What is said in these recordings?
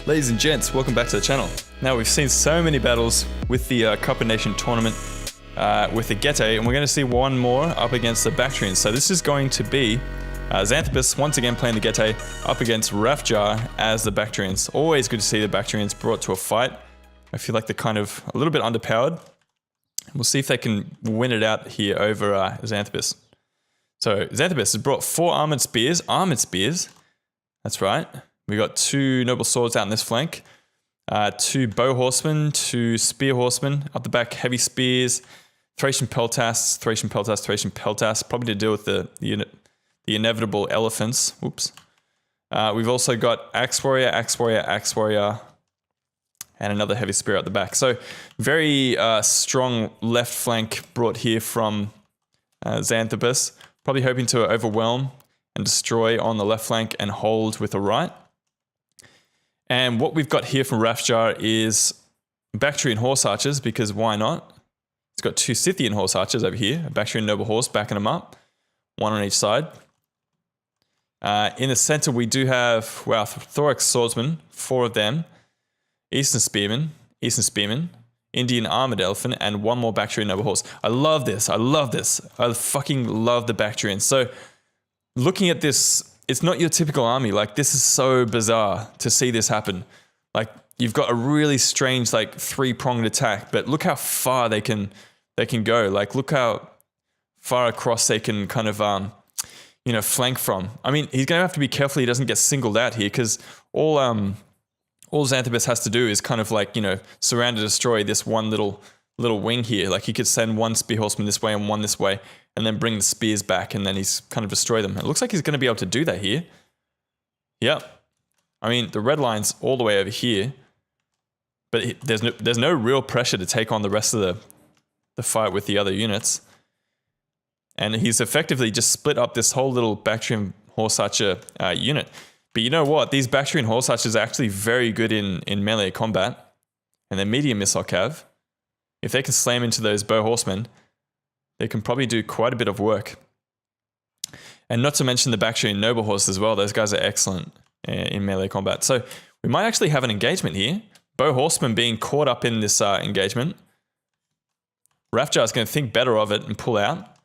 Ladies and gents, welcome back to the channel. Now we've seen so many battles with the Cup of Nation tournament with the GETAE, and we're going to see one more up against the Bactrians. So this is going to be Xanthopus once again playing the GETAE up against Rafjar as the Bactrians. Always good to see the Bactrians brought to a fight. I feel like they're kind of a little bit underpowered. We'll see if they can win it out here over Xanthopus. So Xanthopus has brought 4 armored spears. That's right. We got 2 noble swords out in this flank, 2 bow horsemen, 2 spear horsemen up the back, heavy spears, Thracian peltasts, probably to deal with the inevitable elephants. Whoops. We've also got axe warrior, and another heavy spear at the back. So very strong left flank brought here from Xanthopus, probably hoping to overwhelm and destroy on the left flank and hold with the right. And what we've got here from Rafjar is Bactrian horse archers, because why not? It's got 2 Scythian horse archers over here, a Bactrian noble horse backing them up, 1 on each side. In the center we do have, wow, Thorax swordsmen, 4 of them, Eastern spearmen, Indian armored elephant, and 1 more Bactrian noble horse. I love this. I fucking love the Bactrians. So looking at this, it's not your typical army. Like, this is so bizarre to see this happen. Like, you've got a really strange, like, 3-pronged attack, but look how far they can go. Like, look how far across they can kind of, flank from. I mean, he's going to have to be careful he doesn't get singled out here, because all Xanthopus has to do is kind of like, surround and destroy this one little wing here. Like, he could send 1 spear horseman this way and 1 this way, and then bring the spears back, and then he's kind of destroy them. It looks like he's going to be able to do that here. Yep. I mean, the red line's all the way over here, but there's no real pressure to take on the rest of the fight with the other units. And he's effectively just split up this whole little Bactrian horse archer unit. But you know what? These Bactrian horse archers are actually very good in melee combat, and they're medium missile cav. If they can slam into those bow horsemen, they can probably do quite a bit of work. And not to mention the Bactrian noble horse as well. Those guys are excellent in melee combat. So we might actually have an engagement here. Bow horsemen being caught up in this engagement. Rafjar is going to think better of it and pull out.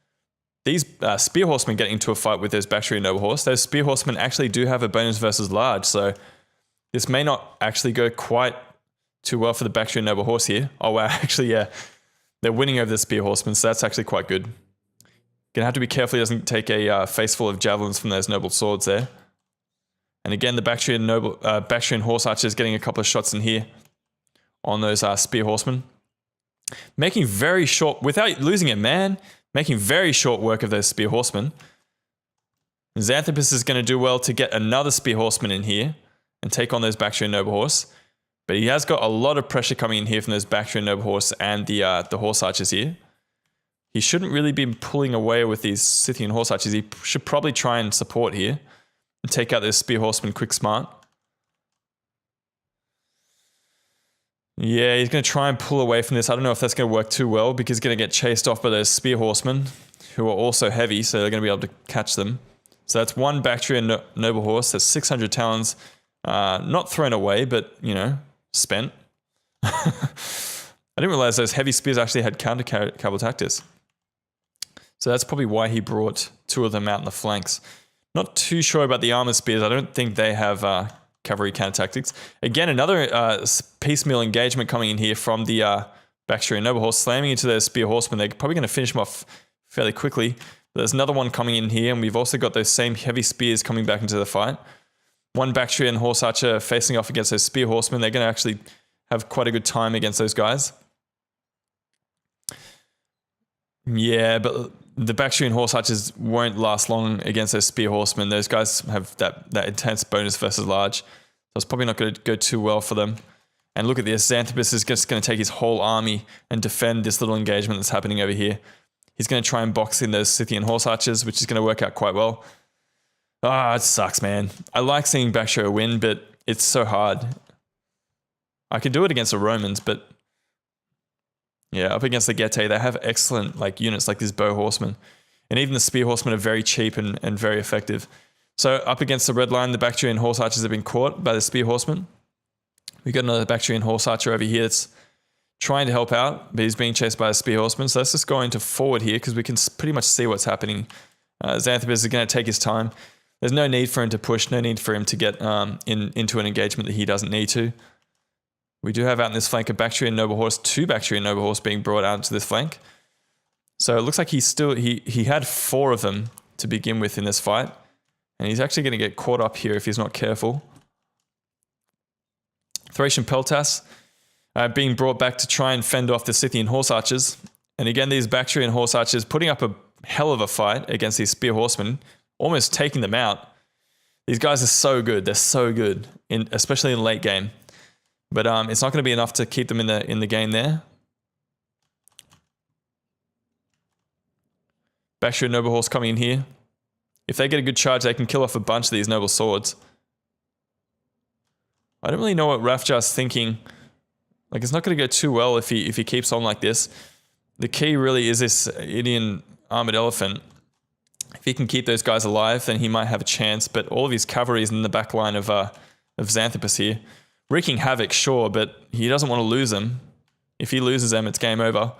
These spear horsemen getting into a fight with those Bactrian noble horse. Those spear horsemen actually do have a bonus versus large. So this may not actually go quite too well for the Bactrian noble horse here. Oh wow, actually, yeah. They're winning over the spear horsemen, so that's actually quite good. Gonna have to be careful he doesn't take a face full of javelins from those noble swords there. And again, the Bactrian horse archers getting a couple of shots in here on those spear horsemen. Making very short, without losing a man, making very short work of those spear horsemen. Xanthopus is going to do well to get another spear horseman in here and take on those Bactrian noble horse. But he has got a lot of pressure coming in here from those Bactrian noble horse and the horse archers here. He shouldn't really be pulling away with these Scythian horse archers. He should probably try and support here and take out those spear horsemen quick smart. Yeah, he's going to try and pull away from this. I don't know if that's going to work too well, because he's going to get chased off by those spear horsemen, who are also heavy, so they're going to be able to catch them. So that's 1 Bactrian noble horse. That's 600 talons. Not thrown away, but, spent. I didn't realize those heavy spears actually had counter cavalry tactics. So that's probably why he brought 2 of them out in the flanks. Not too sure about the armor spears. I don't think they have cavalry counter tactics. Again, another piecemeal engagement coming in here from the Bactrian noble horse, slamming into those spear horsemen. They're probably going to finish them off fairly quickly. But there's another one coming in here, and we've also got those same heavy spears coming back into the fight. 1 Bactrian horse archer facing off against those spear horsemen. They're going to actually have quite a good time against those guys. Yeah, but the Bactrian horse archers won't last long against those spear horsemen. Those guys have that intense bonus versus large. So it's probably not going to go too well for them. And look at this. Xanthopus is just going to take his whole army and defend this little engagement that's happening over here. He's going to try and box in those Scythian horse archers, which is going to work out quite well. Ah, it sucks, man. I like seeing Bactria win, but it's so hard. I can do it against the Romans, but yeah, up against the GETAE, they have excellent units like this bow horseman. And even the spear horsemen are very cheap and very effective. So up against the red line, the Bactrian horse archers have been caught by the spear horsemen. We got another Bactrian horse archer over here that's trying to help out, but he's being chased by a spear horseman. So let's just go into forward here because we can pretty much see what's happening. Xanthopus is going to take his time. There's no need for him to push, no need for him to get into an engagement that he doesn't need to. We do have out in this flank a Bactrian noble horse, 2 Bactrian noble horse being brought out to this flank. So it looks like he had 4 of them to begin with in this fight. And he's actually going to get caught up here if he's not careful. Thracian Peltas being brought back to try and fend off the Scythian horse archers. And again, these Bactrian horse archers putting up a hell of a fight against these spear horsemen, almost taking them out. These guys are so good. They're so good, especially in late game. But it's not going to be enough to keep them in the game there. Bactrian noble horse coming in here. If they get a good charge, they can kill off a bunch of these noble swords. I don't really know what Rafjar's thinking. Like, it's not going to go too well if he keeps on like this. The key really is this Indian armored elephant. If he can keep those guys alive, then he might have a chance. But all of his cavalry is in the back line of Xanthopus here. Wreaking havoc, sure, but he doesn't want to lose them. If he loses them, it's game over.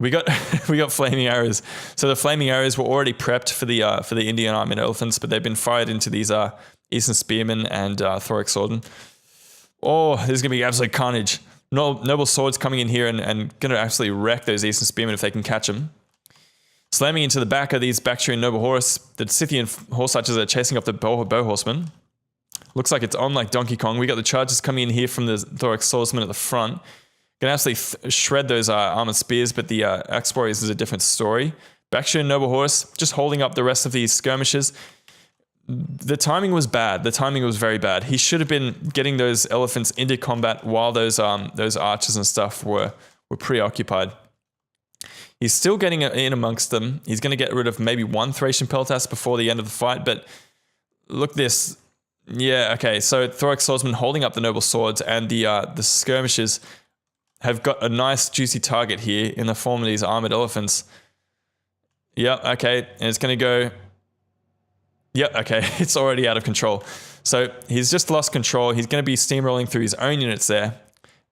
We got flaming arrows. So the flaming arrows were already prepped for the Indian armored elephants, but they've been fired into these Eastern spearmen and thorax swordmen. Oh, this is gonna be absolute carnage. Noble swords coming in here and gonna absolutely wreck those Eastern spearmen if they can catch them. Slamming into the back of these Bactrian noble horse, the Scythian horse archers are chasing up the bow horsemen. Looks like it's on like Donkey Kong. We got the charges coming in here from the thorax swordsman at the front. Gonna absolutely shred those armored spears, but the axe warriors is a different story. Bactrian noble horse just holding up the rest of these skirmishes. The timing was bad. The timing was very bad. He should have been getting those elephants into combat while those archers and stuff were preoccupied. He's still getting in amongst them. He's going to get rid of maybe 1 Thracian Peltas before the end of the fight, but look at this. Yeah, okay, so thorax swordsman holding up the noble swords, and the skirmishers have got a nice juicy target here in the form of these armored elephants. Yep, okay, and it's going to go... Yep, okay, it's already out of control. So he's just lost control. He's going to be steamrolling through his own units there.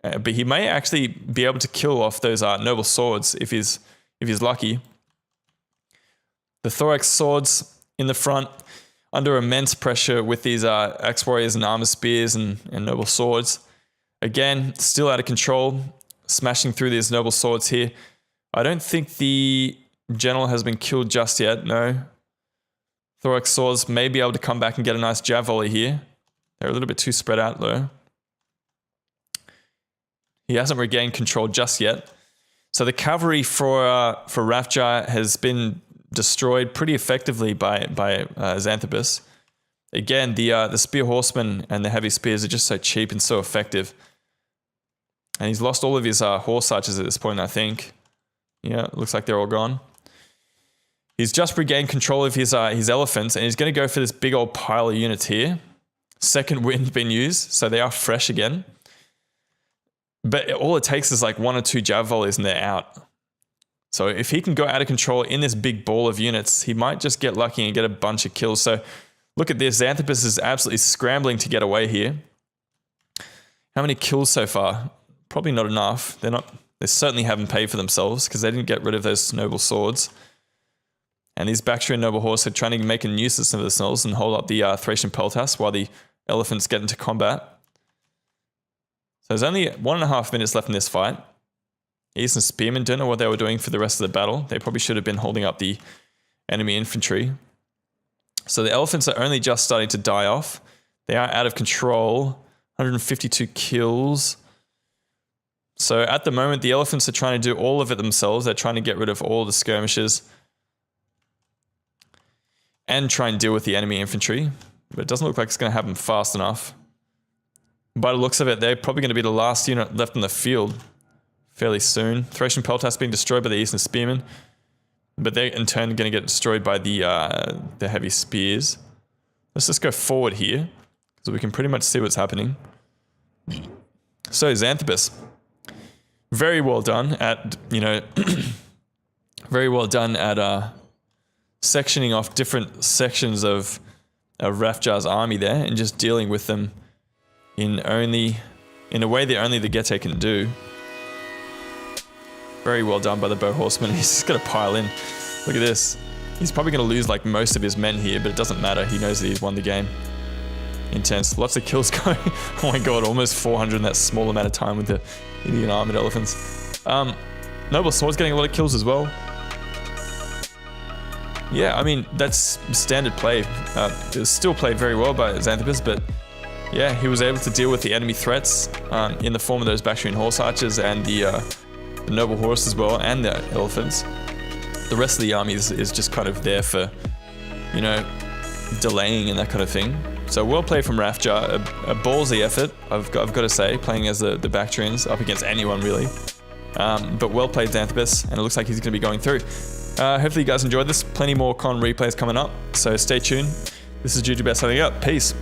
But he may actually be able to kill off those noble swords if he's lucky. The thorax swords in the front, under immense pressure with these axe warriors and armor spears and noble swords. Again, still out of control, smashing through these noble swords here. I don't think the general has been killed just yet, no. Thorax swords may be able to come back and get a nice jav volley here. They're a little bit too spread out though. He hasn't regained control just yet. So the cavalry for Rafjar has been destroyed pretty effectively by Xanthopus. Again, the spear horsemen and the heavy spears are just so cheap and so effective. And he's lost all of his horse archers at this point, I think. Yeah, it looks like they're all gone. He's just regained control of his elephants, and he's going to go for this big old pile of units here. Second wind been used, so they are fresh again. But all it takes is like 1 or 2 jav volleys and they're out. So if he can go out of control in this big ball of units, he might just get lucky and get a bunch of kills. So look at this. Xanthopus is absolutely scrambling to get away here. How many kills so far? Probably not enough. They certainly haven't paid for themselves because they didn't get rid of those noble swords. And these Bactrian noble horse are trying to make a nuisance of themselves and hold up the Thracian Peltas while the elephants get into combat. So there's only 1.5 minutes left in this fight. Eastern spearmen don't know what they were doing for the rest of the battle. They probably should have been holding up the enemy infantry. So the elephants are only just starting to die off. They are out of control. 152 kills. So at the moment, the elephants are trying to do all of it themselves. They're trying to get rid of all the skirmishers and try and deal with the enemy infantry. But it doesn't look like it's going to happen fast enough. By the looks of it, they're probably going to be the last unit left in the field fairly soon. Thracian Peltas being destroyed by the Eastern Spearmen, but they're in turn going to get destroyed by the heavy spears. Let's just go forward here, so we can pretty much see what's happening. So Xanthopus, very well done at, very well done at sectioning off different sections of Rafjar's army there and just dealing with them in only in a way that only the GETAE can do. Very well done by the bow horseman. He's just going to pile in. Look at this. He's probably going to lose like most of his men here, but it doesn't matter. He knows that he's won the game. Intense. Lots of kills going. Oh my god, almost 400 in that small amount of time with the Indian armored elephants. Noble Sword's getting a lot of kills as well. Yeah, I mean, that's standard play. It was still played very well by Xanthopus, but yeah, he was able to deal with the enemy threats in the form of those Bactrian horse archers and the noble horse as well, and the elephants. The rest of the army is just kind of there for, you know, delaying and that kind of thing. So well played from Rafjar, a ballsy effort, I've got to say, playing as the Bactrians up against anyone really. But well played Xanthopus, and it looks like he's going to be going through. Hopefully you guys enjoyed this. Plenty more con replays coming up, so stay tuned. This is Jujubear signing up. Peace.